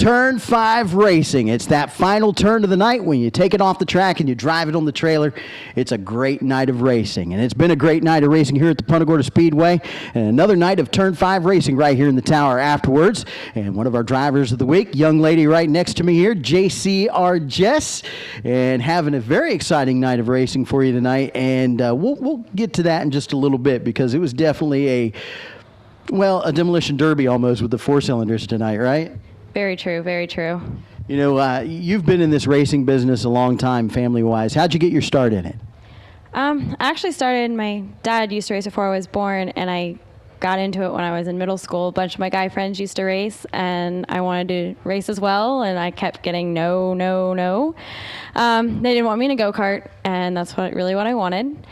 Turn 5 Racing. It's that final turn of the night when you take it off the track and you drive it on the trailer. It's a great night of racing, and it's been a great night of racing here at the Punta Gorda Speedway, and another night of Turn 5 racing right here in the tower afterwards. And one of our drivers of the week, young lady right next to me here, JCR Jess, and having a very exciting night of racing for you tonight. And we'll get to that in just a little bit, because it was definitely a demolition derby almost with the four cylinders tonight, right? Very true, very true. You know, you've been in this racing business a long time, family-wise. How'd you get your start in it? I actually started, my dad used to race before I was born, and I got into it when I was in middle school. A bunch of my guy friends used to race, and I wanted to race as well, and I kept getting no. They didn't want me in a go-kart, and that's really what I wanted.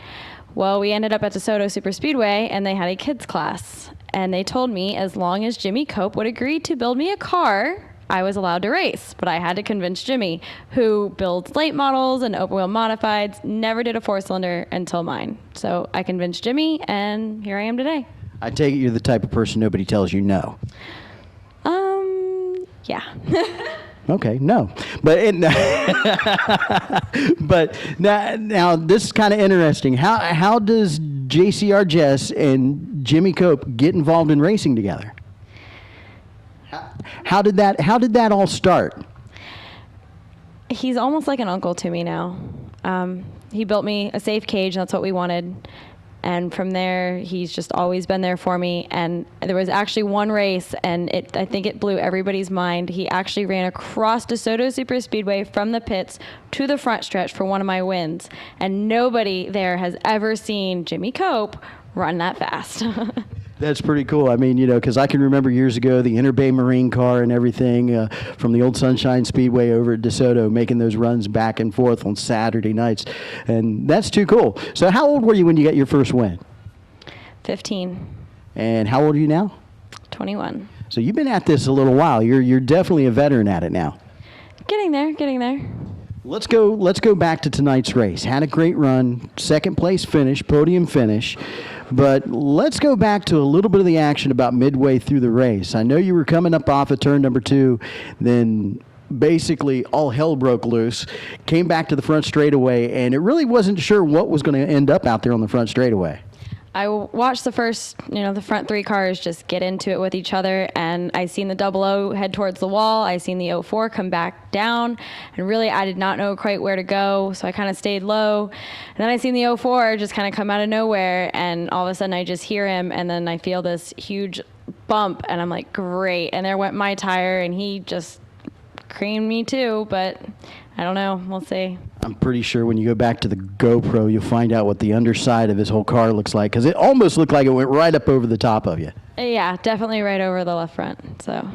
Well, we ended up at DeSoto Super Speedway, and they had a kids class. And they told me as long as Jimmy Cope would agree to build me a car, I was allowed to race. But I had to convince Jimmy, who builds late models and open wheel modifieds, never did a four-cylinder until mine. So I convinced Jimmy, and here I am today. I take it you're the type of person nobody tells you no. Yeah. Okay, no. But but now this is kind of interesting. How does JCR Jess and Jimmy Cope get involved in racing together? How did that all start? He's almost like an uncle to me now. He built me a safe cage, and that's what we wanted. And from there, he's just always been there for me. And there was actually one race, and I think it blew everybody's mind. He actually ran across DeSoto Super Speedway from the pits to the front stretch for one of my wins. And nobody there has ever seen Jimmy Cope run that fast. That's pretty cool. I mean, you know, because I can remember years ago the Interbay Marine car and everything from the old Sunshine Speedway over at DeSoto, making those runs back and forth on Saturday nights. And that's too cool. So how old were you when you got your first win? 15. And how old are you now? 21. So you've been at this a little while. You're definitely a veteran at it now. Getting there. Let's go back to tonight's race. Had a great run, second place finish, podium finish. But let's go back to a little bit of the action about midway through the race. I know you were coming up off of turn number 2, then basically all hell broke loose, came back to the front straightaway, and it really wasn't sure what was going to end up out there on the front straightaway. I watched the front 3 cars just get into it with each other, and I seen the 00 head towards the wall. I seen the 04 come back down, and really I did not know quite where to go, so I kind of stayed low. And then I seen the 04 just kind of come out of nowhere, and all of a sudden I just hear him, and then I feel this huge bump, and I'm like, great. And there went my tire, and he just creamed me too, but I don't know. We'll see. I'm pretty sure when you go back to the GoPro, you'll find out what the underside of his whole car looks like, because it almost looked like it went right up over the top of you. Yeah, definitely right over the left front. So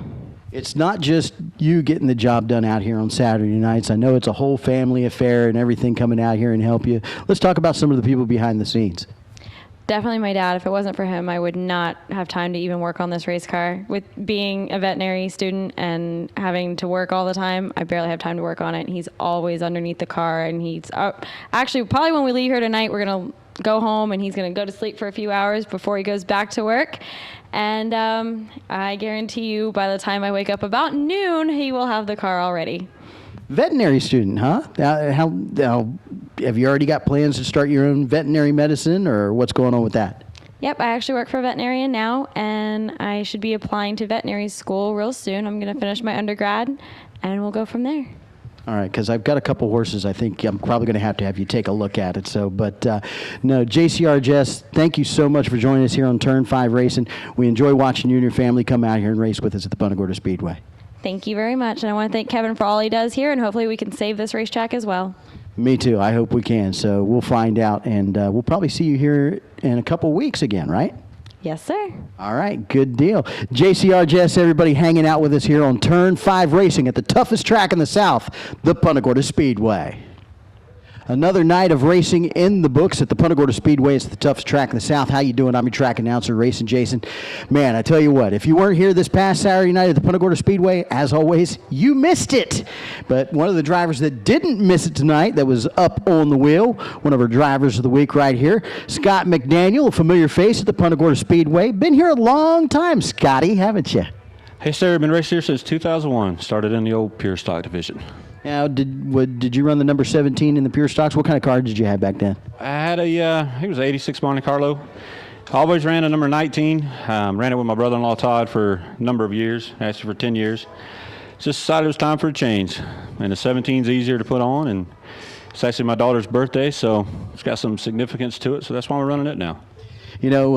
it's not just you getting the job done out here on Saturday nights. I know it's a whole family affair and everything coming out here and help you. Let's talk about some of the people behind the scenes. Definitely my dad. If it wasn't for him, I would not have time to even work on this race car. With being a veterinary student and having to work all the time, I barely have time to work on it. He's always underneath the car, and he's actually probably when we leave here tonight, we're going to go home, and he's going to go to sleep for a few hours before he goes back to work. And I guarantee you by the time I wake up about noon, he will have the car already. Veterinary student, huh? How have you already got plans to start your own veterinary medicine, or what's going on with that? Yep, I actually work for a veterinarian now, and I should be applying to veterinary school real soon. I'm going to finish my undergrad, and we'll go from there. All right, because I've got a couple horses. I think I'm probably going to have you take a look at it. So, but no, JCR Jess, thank you so much for joining us here on Turn 5 Racing. We enjoy watching you and your family come out here and race with us at the Punta Gorda Speedway. Thank you very much, and I want to thank Kevin for all he does here, and hopefully we can save this racetrack as well. Me too. I hope we can. So we'll find out, and we'll probably see you here in a couple weeks again, right? Yes, sir. All right, good deal. JCR Jess, everybody hanging out with us here on Turn 5 Racing at the toughest track in the South, the Punta Gorda Speedway. Another night of racing in the books at the Punta Gorda Speedway. It's the toughest track in the South. How you doing? I'm your track announcer, Racing Jason. Man, I tell you what, if you weren't here this past Saturday night at the Punta Gorda Speedway, as always, you missed it. But one of the drivers that didn't miss it tonight, that was up on the wheel, one of our drivers of the week right here, Scott McDaniel, a familiar face at the Punta Gorda Speedway. Been here a long time, Scotty, haven't you? Hey, sir, I've been racing here since 2001. Started in the old pure stock division. Now, did you run the number 17 in the pure stocks? What kind of car did you have back then? I had I think it was an 86 Monte Carlo. I always ran a number 19. Ran it with my brother-in-law Todd for a number of years, actually for 10 years. Just decided it was time for a change. And the 17's easier to put on, and it's actually my daughter's birthday, so it's got some significance to it, so that's why we're running it now. You know,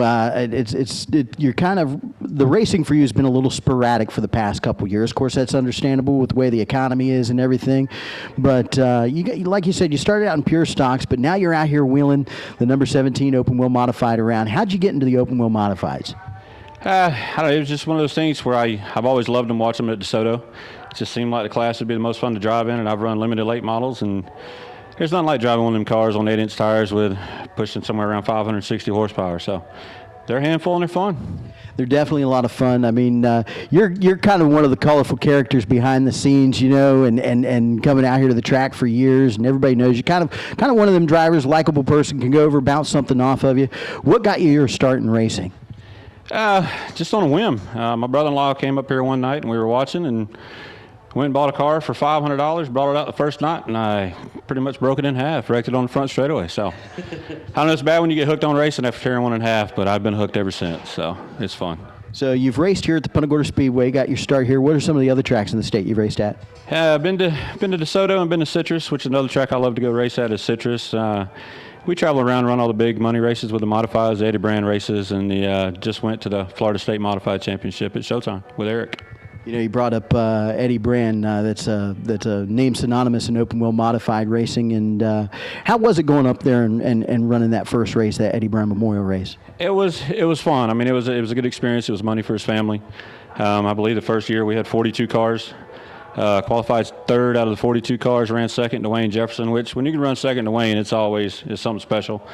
you're kind of, the racing for you has been a little sporadic for the past couple years. Of course, that's understandable with the way the economy is and everything. But like you said, you started out in pure stocks, but now you're out here wheeling the number 17 open wheel modified around. How'd you get into the open wheel modifieds? I don't know, it was just one of those things where I've always loved them, watching them at DeSoto. It just seemed like the class would be the most fun to drive in, and I've run limited late models, and there's nothing like driving one of them cars on 8-inch tires with pushing somewhere around 560 horsepower. So they're a handful and they're fun. They're definitely a lot of fun. I mean, you're kind of one of the colorful characters behind the scenes, you know, and coming out here to the track for years, and everybody knows you. Kind of one of them drivers, likable person, can go over, bounce something off of you. What got you your start in racing? Just on a whim. My brother-in-law came up here one night and we were watching, and went and bought a car for $500, brought it out the first night, and I pretty much broke it in half, wrecked it on the front straightaway. So I don't know, it's bad when you get hooked on racing after tearing one in half, but I've been hooked ever since, so it's fun. So you've raced here at the Punta Gorda Speedway, got your start here. What are some of the other tracks in the state you've raced at? I've been to DeSoto and been to Citrus, which is another track I love to go race at is Citrus. We travel around and run all the big money races with the modifieds, the Eddie Brand races, and just went to the Florida State Modified Championship at Showtime with Eric. You know, you brought up Eddie Brand. That's a name synonymous in open wheel modified racing. And how was it going up there and running that first race, that Eddie Brand Memorial race? It was fun. I mean, it was a good experience. It was money for his family. I believe the first year we had 42 cars. Qualified third out of the 42 cars, ran second to Wayne Jefferson, which when you can run second to Wayne, it's something special.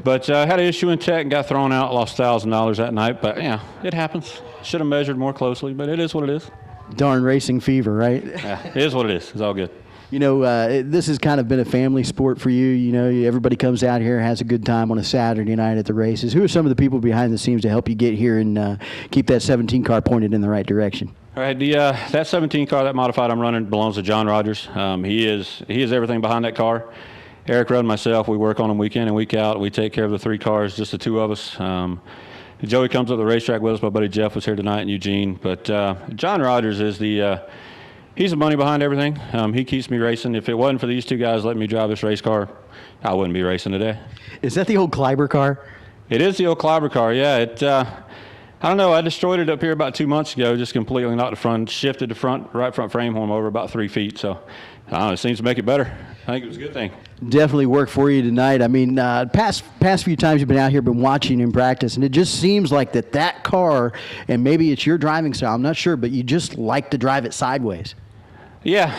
But I had an issue in tech and got thrown out, lost $1,000 that night. But yeah, it happens. Should have measured more closely, but it is what it is. Darn racing fever, right? Yeah, it is what it is. It's all good. You know, this has kind of been a family sport for you. You know, everybody comes out here, has a good time on a Saturday night at the races. Who are some of the people behind the scenes to help you get here and keep that 17 car pointed in the right direction? All right, that 17 car, that modified I'm running, belongs to John Rogers. He is everything behind that car. Eric Rudd and myself, we work on them week in and week out. We take care of the three cars, just the two of us. Joey comes up the racetrack with us. My buddy Jeff was here tonight in Eugene. But John Rogers is he's the money behind everything. He keeps me racing. If it wasn't for these two guys letting me drive this race car, I wouldn't be racing today. Is that the old Kleiber car? It is the old Kleiber car, yeah. I don't know. I destroyed it up here about 2 months ago, just completely knocked the front, shifted the right front frame horn over about 3 feet. So I don't know, it seems to make it better. I think it was a good thing. Definitely worked for you tonight. I mean, past few times you've been out here, been watching in practice, and it just seems like that car, and maybe it's your driving style, I'm not sure, but you just like to drive it sideways. Yeah,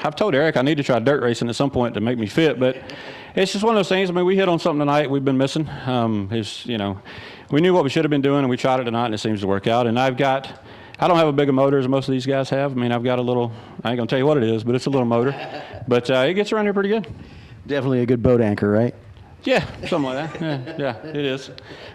I've told Eric I need to try dirt racing at some point to make me fit, but it's just one of those things. I mean, we hit on something tonight we've been missing. We knew what we should have been doing, and we tried it tonight, and it seems to work out. And I don't have a bigger motor as most of these guys have. I mean, I've got a little, I ain't going to tell you what it is, but it's a little motor. But it gets around here pretty good. Definitely a good boat anchor, right? Yeah, something like that. Yeah, it is.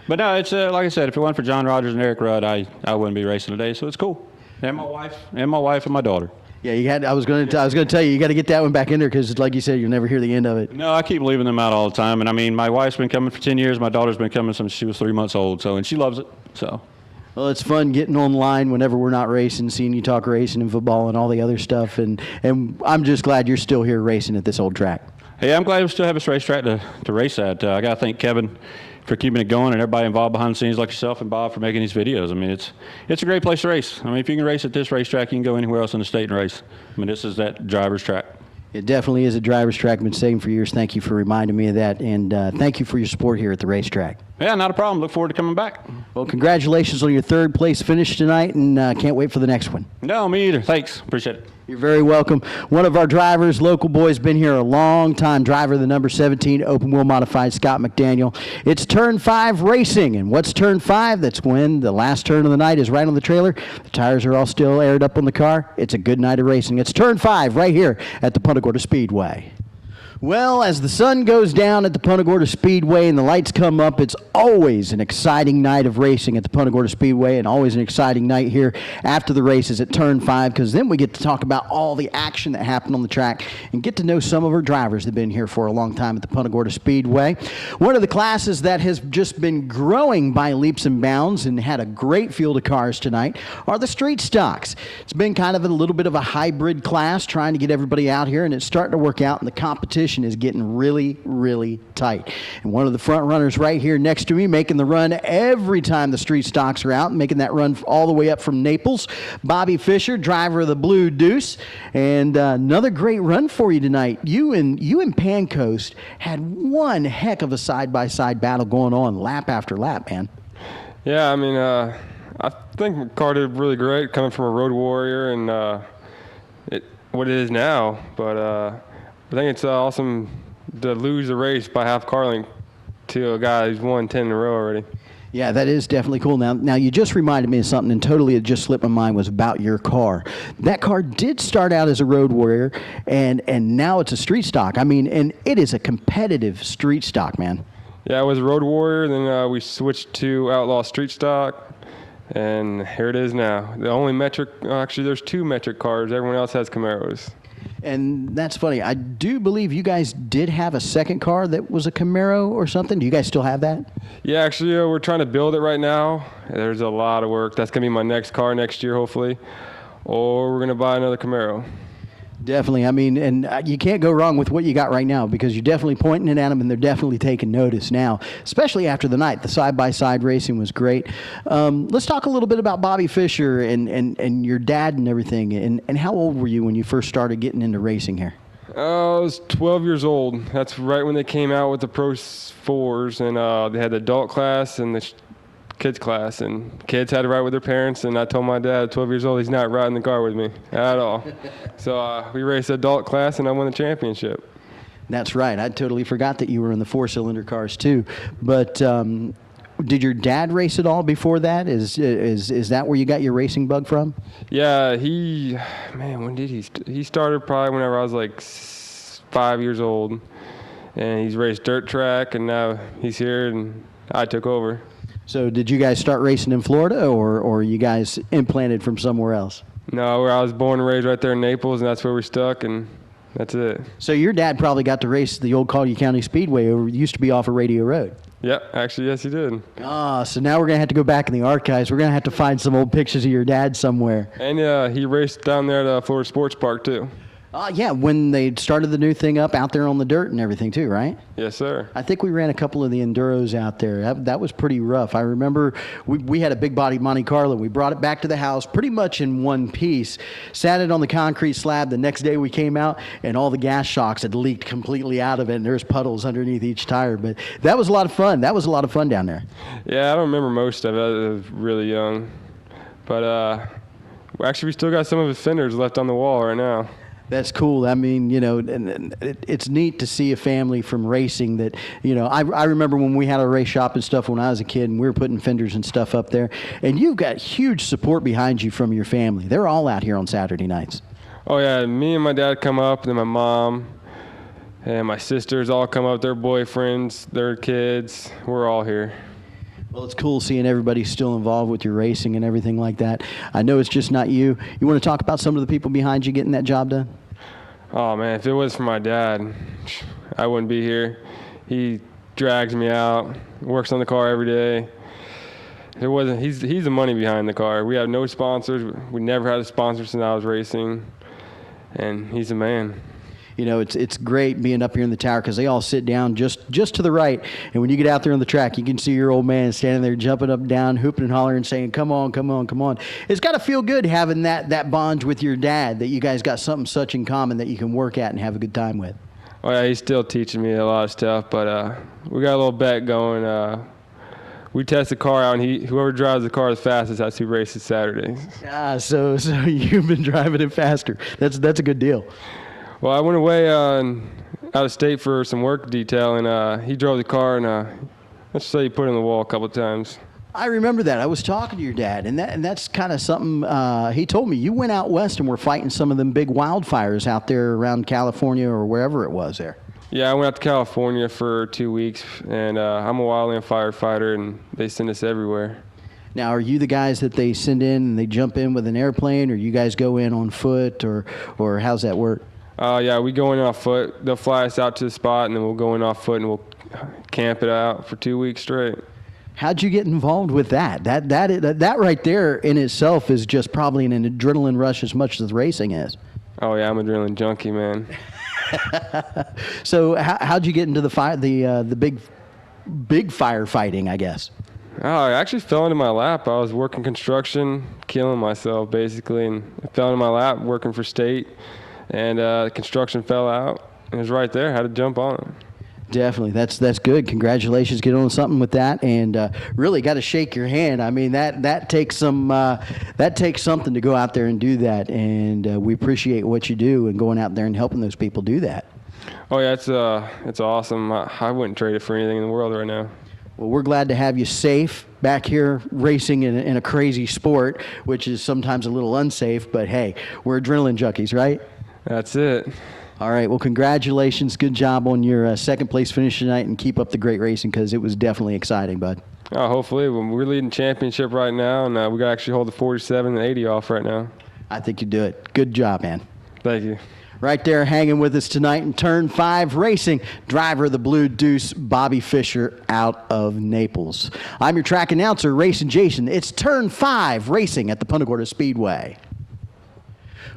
But no, it's like I said, if it wasn't for John Rogers and Eric Rudd, I wouldn't be racing today, so it's cool. And my wife and my daughter. Yeah, I was going to tell you, you got to get that one back in there because, like you said, you'll never hear the end of it. No, I keep leaving them out all the time. And I mean, my wife's been coming for 10 years. My daughter's been coming since she was 3 months old. And she loves it. So. Well, it's fun getting online whenever we're not racing, seeing you talk racing and football and all the other stuff. And I'm just glad you're still here racing at this old track. Hey, I'm glad we still have this racetrack to race at. I got to thank Kevin for keeping it going, and everybody involved behind the scenes like yourself and Bob for making these videos. I mean, it's a great place to race. I mean, if you can race at this racetrack, you can go anywhere else in the state and race. I mean, this is that driver's track. It definitely is a driver's track. Been saying for years. Thank you for reminding me of that, and thank you for your support here at the racetrack. Yeah, not a problem. Look forward to coming back. Well, congratulations on your third place finish tonight, and can't wait for the next one. No, me either. Thanks. Appreciate it. You're very welcome. One of our drivers, local boy, has been here a long time. Driver of the number 17 open wheel modified, Scott McDaniel. It's turn 5 racing, and what's turn 5? That's when the last turn of the night is right on the trailer. The tires are all still aired up on the car. It's a good night of racing. It's turn 5 right here at the Punta Gorda Speedway. Well, as the sun goes down at the Punta Gorda Speedway and the lights come up, it's always an exciting night of racing at the Punta Gorda Speedway, and always an exciting night here after the races at Turn 5, because then we get to talk about all the action that happened on the track and get to know some of our drivers that have been here for a long time at the Punta Gorda Speedway. One of the classes that has just been growing by leaps and bounds and had a great field of cars tonight are the street stocks. It's been kind of a little bit of a hybrid class trying to get everybody out here, and it's starting to work out, and the competition is getting really, really tight. And one of the front runners right here next to me making the run every time the street stocks are out, making that run all the way up from Naples, Bobby Fisher, driver of the Blue Deuce. And another great run for you tonight. You and Pancoast had one heck of a side-by-side battle going on lap after lap, man. Yeah, I mean, I think my car did really great coming from a road warrior and what it is now. But I think it's awesome to lose the race by half car length to a guy who's won 10 in a row already. Yeah, that is definitely cool. Now you just reminded me of something, and totally it just slipped my mind, was about your car. That car did start out as a road warrior, and now it's a street stock. I mean, and it is a competitive street stock, man. Yeah, I was a road warrior, then we switched to outlaw street stock, and here it is now. The only metric, actually there's 2 metric cars. Everyone else has Camaros. And that's funny. I do believe you guys did have a second car that was a Camaro or something. Do you guys still have that? Yeah, actually, we're trying to build it right now. There's a lot of work. That's going to be my next car next year, hopefully. Or we're going to buy another Camaro. Definitely. I mean, and you can't go wrong with what you got right now, because you're definitely pointing it at them, and they're definitely taking notice now, especially after the night. The side-by-side racing was great. Let's talk a little bit about Bobby Fisher and your dad and everything. And how old were you when you first started getting into racing here? I was 12 years old. That's right when they came out with the Pro 4s, and they had the adult class and the kids class, and kids had to ride with their parents, and I told my dad at 12 years old he's not riding the car with me at all. So we raced adult class, and I won the championship. That's right. I totally forgot that you were in the 4-cylinder cars too. But did your dad race at all before that? Is that where you got your racing bug from? Yeah, when did he started probably whenever I was like 5 years old, and he's raced dirt track, and now he's here, and I took over. So did you guys start racing in Florida, or you guys implanted from somewhere else? No, where I was born and raised right there in Naples, and that's where we stuck, and that's it. So your dad probably got to race the old Collier County Speedway, used to be off of Radio Road. Yep, actually, yes, he did. So now we're going to have to go back in the archives. We're going to have to find some old pictures of your dad somewhere. And he raced down there at Florida Sports Park, too. Yeah, when they started the new thing up out there on the dirt and everything too, right? Yes, sir. I think we ran a couple of the Enduros out there. That was pretty rough. I remember we had a big body Monte Carlo. We brought it back to the house pretty much in one piece, sat it on the concrete slab. The next day we came out, and all the gas shocks had leaked completely out of it, and there's puddles underneath each tire. But that was a lot of fun. That was a lot of fun down there. Yeah, I don't remember most of it. I was really young. But actually, we still got some of his fenders left on the wall right now. That's cool. I mean, and it's neat to see a family from racing that, I remember when we had a race shop and stuff when I was a kid, and we were putting fenders and stuff up there, and you've got huge support behind you from your family. They're all out here on Saturday nights. Oh, yeah. Me and my dad come up, and then my mom and my sisters all come up, their boyfriends, their kids. We're all here. Well, it's cool seeing everybody still involved with your racing and everything like that. I know it's just not you. You want to talk about some of the people behind you getting that job done? Oh, man, if it was for my dad, I wouldn't be here. He drags me out, works on the car every day. He's the money behind the car. We have no sponsors. We never had a sponsor since I was racing, and he's a man. It's great being up here in the tower, because they all sit down just to the right. And when you get out there on the track, you can see your old man standing there jumping up and down, hooping and hollering, saying, come on, come on, come on. It's got to feel good having that bond with your dad, that you guys got something such in common that you can work at and have a good time with. Oh, yeah, he's still teaching me a lot of stuff, but we got a little bet going. We test the car out, and whoever drives the car the fastest has 2 races Saturdays. So you've been driving it faster. That's a good deal. Well, I went away out of state for some work detail, and he drove the car, and let's say he put it in the wall a couple of times. I remember that. I was talking to your dad, and that's kind of something he told me. You went out west and were fighting some of them big wildfires out there around California or wherever it was there. Yeah, I went out to California for 2 weeks, and I'm a wildland firefighter, and they send us everywhere. Now, are you the guys that they send in and they jump in with an airplane, or you guys go in on foot, or how's that work? Yeah, we go in off foot. They'll fly us out to the spot, and then we'll go in off foot, and we'll camp it out for 2 weeks straight. How'd you get involved with that? That right there in itself is just probably an adrenaline rush as much as racing is. Oh yeah, I'm an adrenaline junkie, man. So how'd you get into the big firefighting, I guess? Oh, I actually fell into my lap. I was working construction, killing myself basically, and it fell into my lap working for state, and construction fell out. It was right there. I had to jump on it. Definitely, that's good. Congratulations, get on something with that, and really got to shake your hand. I mean, that takes something to go out there and do that, and we appreciate what you do and going out there and helping those people do that. Oh yeah, it's awesome. I wouldn't trade it for anything in the world right now. Well, we're glad to have you safe back here racing in a crazy sport, which is sometimes a little unsafe, but hey, we're adrenaline junkies, right? That's it. All right. Well, congratulations. Good job on your second place finish tonight, and keep up the great racing because it was definitely exciting, bud. Hopefully. We're leading championship right now, and we got to actually hold the 47 and 80 off right now. I think you do it. Good job, man. Thank you. Right there hanging with us tonight in Turn 5 Racing, driver of the Blue Deuce, Bobby Fisher out of Naples. I'm your track announcer, Racing Jason. It's Turn 5 Racing at the Punta Gorda Speedway.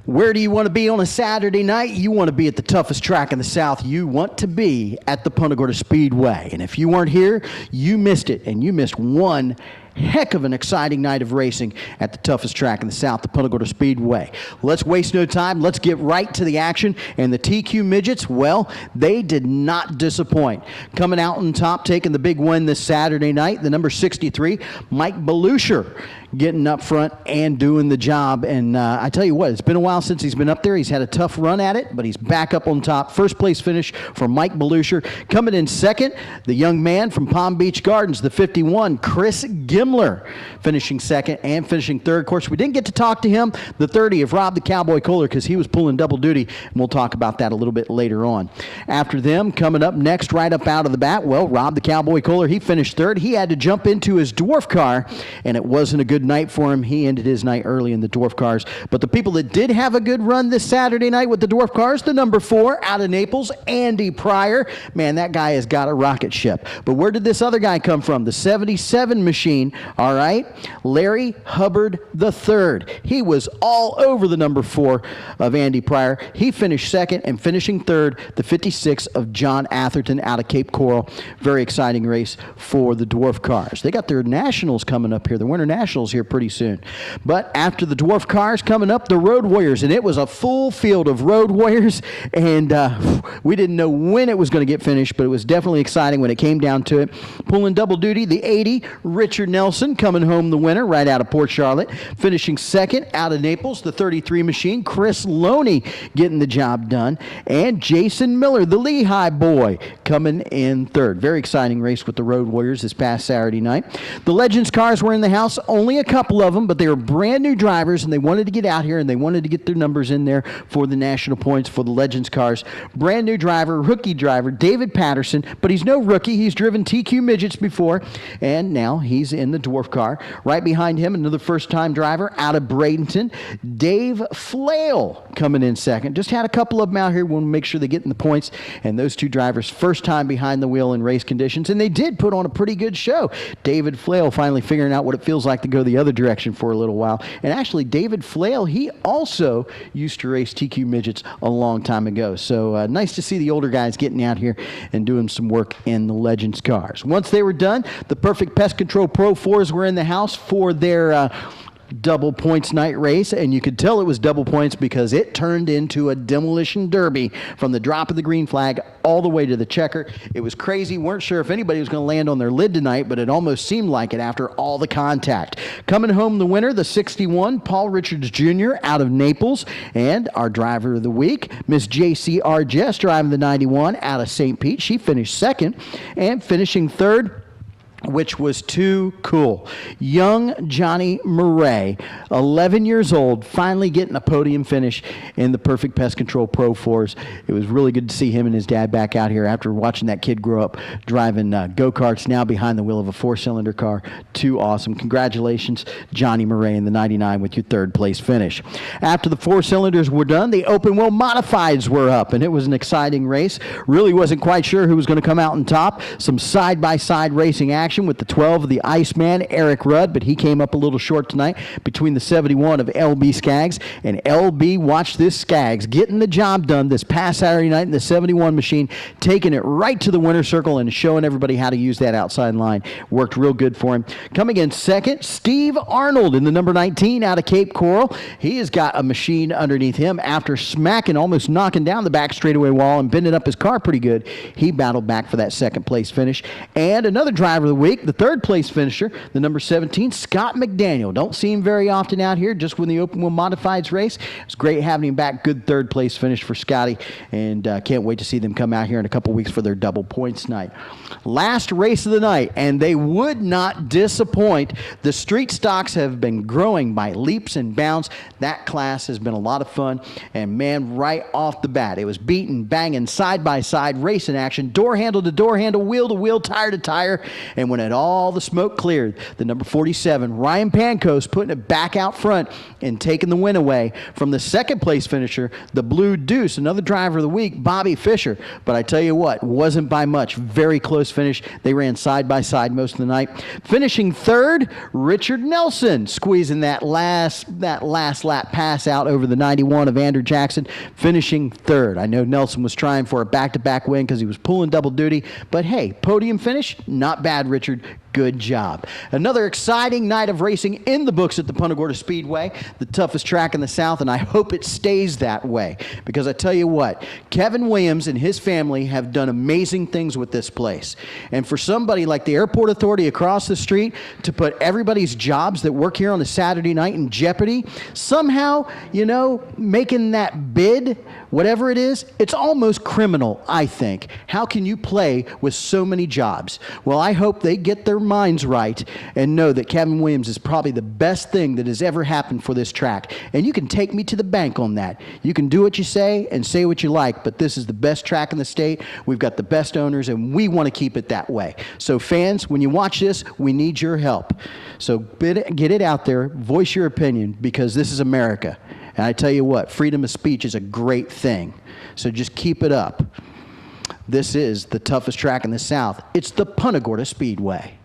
Where do you want to be on a Saturday night? You want to be at the toughest track in the South. You want to be at the Punta Gorda Speedway. And if you weren't here, you missed it. And you missed one heck of an exciting night of racing at the toughest track in the South, the Punta Gorda Speedway. Let's waste no time. Let's get right to the action. And the TQ Midgets, well, they did not disappoint. Coming out on top, taking the big win this Saturday night, the number 63, Mike Belusher, getting up front and doing the job. And I tell you what, it's been a while since he's been up there. He's had a tough run at it, but he's back up on top. First place finish for Mike Belusher. Coming in second, the young man from Palm Beach Gardens, the 51, Chris Gimler, finishing second and finishing third. Of course, we didn't get to talk to him, the 30 of Rob the Cowboy Kohler, because he was pulling double duty, and we'll talk about that a little bit later on. After them, coming up next, right up out of the bat, well, Rob the Cowboy Kohler, he finished third. He had to jump into his dwarf car, and it wasn't a good night for him. He ended his night early in the dwarf cars. But the people that did have a good run this Saturday night with the dwarf cars, the number 4 out of Naples, Andy Pryor. Man, that guy has got a rocket ship. But where did this other guy come from? The 77 machine, all right? Larry Hubbard III. He was all over the number 4 of Andy Pryor. He finished second, and finishing third, the 56 of John Atherton out of Cape Coral. Very exciting race for the dwarf cars. They got their nationals coming up here, the winter nationals here pretty soon. But after the dwarf cars, coming up, the road warriors, and it was a full field of road warriors, and we didn't know when it was going to get finished, but it was definitely exciting when it came down to it. Pulling double duty, the 80, Richard Nelson, coming home the winner right out of Port Charlotte. Finishing second out of Naples, the 33 machine, Chris Loney getting the job done, and Jason Miller, the Lehigh boy, coming in third. Very exciting race with the road warriors this past Saturday night. The Legends cars were in the house, only a couple of them, but they were brand new drivers, and they wanted to get out here, and they wanted to get their numbers in there for the national points for the Legends cars. Brand new driver, rookie driver, David Patterson, but he's no rookie. He's driven TQ Midgets before, and now he's in the dwarf car. Right behind him, another first-time driver out of Bradenton, Dave Flail, coming in second. Just had a couple of them out here. Want to make sure they get in the points, and those two drivers first time behind the wheel in race conditions, and they did put on a pretty good show. David Flail finally figuring out what it feels like to go the other direction for a little while. And actually, David Flail, he also used to race TQ Midgets a long time ago. So nice to see the older guys getting out here and doing some work in the Legends cars. Once they were done, the Perfect Pest Control Pro 4s were in the house for their double points night race, and you could tell it was double points because it turned into a demolition derby from the drop of the green flag all the way to the checker. It was crazy. Weren't sure if anybody was going to land on their lid tonight, but it almost seemed like it after all the contact. Coming home the winner, the 61, Paul Richards Jr. out of Naples, and our driver of the week, Miss J.C. Argest, driving the 91 out of St. Pete. She finished second, and finishing third, which was too cool. Young Johnny Murray, 11 years old, finally getting a podium finish in the Perfect Pest Control Pro 4s. It was really good to see him and his dad back out here after watching that kid grow up driving go-karts, now behind the wheel of a 4-cylinder car. Too awesome. Congratulations, Johnny Murray in the 99 with your third place finish. After the 4-cylinders were done, the open wheel modifieds were up, and it was an exciting race. Really wasn't quite sure who was going to come out on top. Some side-by-side racing action with the 12 of the Iceman, Eric Rudd, but he came up a little short tonight between the 71 of LB Skaggs, and LB watched this Skaggs getting the job done this past Saturday night in the 71 machine, taking it right to the winner's circle and showing everybody how to use that outside line. Worked real good for him. Coming in second, Steve Arnold in the number 19 out of Cape Coral. He has got a machine underneath him after smacking, almost knocking down the back straightaway wall and bending up his car pretty good. He battled back for that second place finish. And another driver of the week, the third place finisher, the number 17, Scott McDaniel. Don't see him very often out here, just when the open wheel modifieds race. It's great having him back. Good third place finish for Scotty, and can't wait to see them come out here in a couple weeks for their double points night. Last race of the night, and they would not disappoint. The street stocks have been growing by leaps and bounds. That class has been a lot of fun, and man, right off the bat, it was beating, banging, side-by-side racing action, door handle to door handle, wheel to wheel, tire to tire, and when it all the smoke cleared, the number 47, Ryan Pancos, putting it back out front and taking the win away from the second place finisher, the Blue Deuce, another driver of the week, Bobby Fisher. But I tell you what, wasn't by much. Very close finish. They ran side by side most of the night. Finishing third, Richard Nelson, squeezing that last lap pass out over the 91 of Andrew Jackson, finishing third. I know Nelson was trying for a back-to-back win because he was pulling double duty, but hey, podium finish, not bad, Richard. Good job. Another exciting night of racing in the books at the Punta Gorda Speedway, the toughest track in the South, and I hope it stays that way because I tell you what, Kevin Williams and his family have done amazing things with this place. And for somebody like the Airport Authority across the street to put everybody's jobs that work here on a Saturday night in jeopardy, somehow, making that bid, whatever it is, it's almost criminal, I think. How can you play with so many jobs? Well, I hope they get their minds right and know that Kevin Williams is probably the best thing that has ever happened for this track. And you can take me to the bank on that. You can do what you say and say what you like, but this is the best track in the state. We've got the best owners, and we want to keep it that way. So fans, when you watch this, we need your help. So get it out there, voice your opinion, because this is America. And I tell you what, freedom of speech is a great thing. So just keep it up. This is the toughest track in the South. It's the Punta Gorda Speedway.